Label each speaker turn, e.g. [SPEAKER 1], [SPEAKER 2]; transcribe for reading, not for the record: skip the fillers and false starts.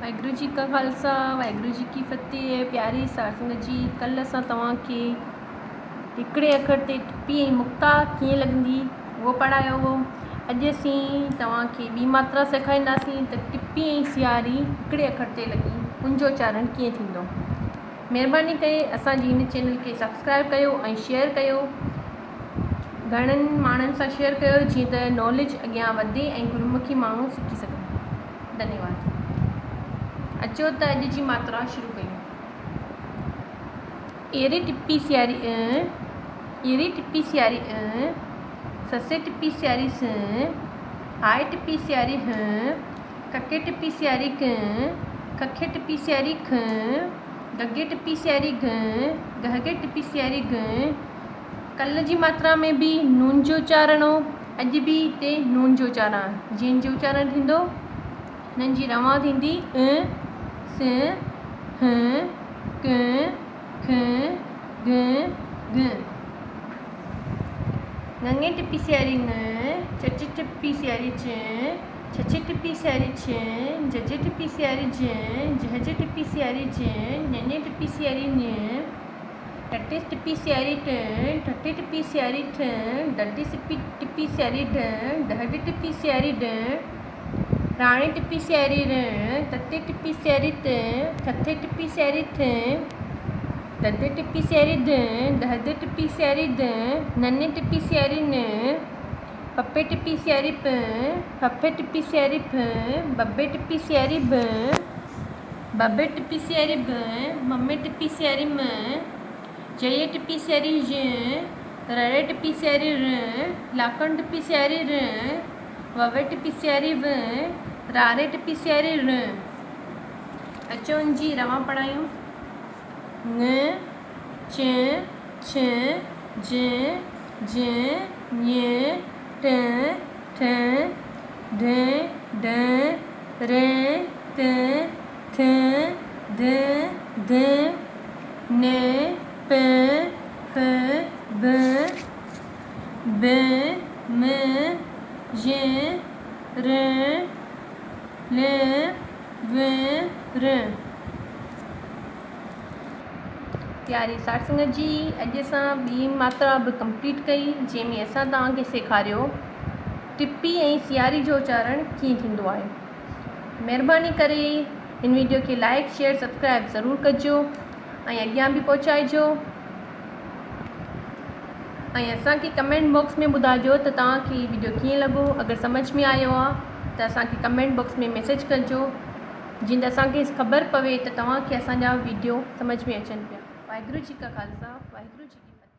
[SPEAKER 1] वाहिगुरु जी का खालसा वाहिगुरु जी की फतेह। प्यारी साध संगत जी, कल असां तव्हांखे हिकिड़े अखर ते टिपी ऐं मुक्ता कीअं लॻंदी उहो पढ़ायो हो। अॼु असीं तव्हांखे ॿी मात्रा सेखारींदासीं त टिपी ऐं सियारी हिकिड़े अखर ते लॻी उनजो उच्चारण कीअं थींदो। महिरबानी करे असांजी हिन चैनल खे सब्सक्राइब कयो ऐं शेयर कयो, घणनि माण्हुनि सां शेयर कयो जीअं त नॉलेज अॻियां वधे ऐं गुरुमुखी माण्हू सिखी सघनि। धन्यवाद। अचो त अॼु जी मात्रा शुरू कयूं। एरे टिपी सियारी एरे टिपी सियारी ससे टिपी सियारी स, हाय टिपी सियारी ह, कके टिपी सियारी क, कखे टिपी सियारी ख, गगे टिपी सियारी घ, गहगे टिपी सियारी घ। कल जी मात्रा में भी नून जो उच्चारण हो, अॼु भी हिते नून जो उच्चारण, जिन जो उच्चारण थींदो हिननि जी रवां थींदी स, ह, क, ख, ग, घ। ङङे टिपी सियारी ङ, चचे टिपी सियारी च, छछे टिपी सियारी छ, जजे टिपी सियारी ज, जहजे टिपी सियारी ज, नने टिपी सियारी न, टटे टिपी सियारी ट, ठठे टिपी सियारी ठ, डडे टिपी सियारी ढ, डहडे टिपी सियारी ड, राणे टिपी सियारी र, तते टिपी सियारी त, थथे टिपी सियारी थ, ददे टिपी सियारी द, दहदे टिपी सियारी द, नने टिपी सियारी न, पप्पे टिपी सियारी प, फफे टिपी सियारी फ, बब्बे टिपी सियारी ब, बब्बे टिपी सियारी ब, मम्मे टिपी सियारी म, जये टिपी सियारी ज, रड़े टिपी सियारी र, लाकण टिपी सियारी र, ववे टिपी सियारी व, रारे टिपी सियारी र। अचो जी रवां पढ़ायूं। ङ, च, छ, ज, झ, ञ, ट, ठ, ढ, ढ, र, त, थ, ध, ध, न, प, फ, ब, ब, म, ž, र, ल, व, र। प्यारी साठ संगत जी, अॼु असां ॿी मात्रा बि कंप्लीट कई जंहिंमें असां तव्हांखे सेखारियो टिपी ऐं सियारी जो उच्चारण कीअं थींदो आहे। महिरबानी करे हिन वीडियो खे लाइक शेयर सब्सक्राइब ज़रूरु कजो ऐं अॻियां बि पहुचाइजो ऐं असांखे कमेंट बॉक्स में ॿुधाइजो त तव्हांखे वीडियो कीअं लॻो। अगरि सम्झ में आयो आहे त असांखे कमेंट बॉक्स में मैसेज कजो जीअं त असांखे ख़बर पवे त तव्हांखे असांजा वीडियो सम्झ में अचनि पिया। वाहिगुरु जी का खालसा वाहिगुरु जी की फतेह।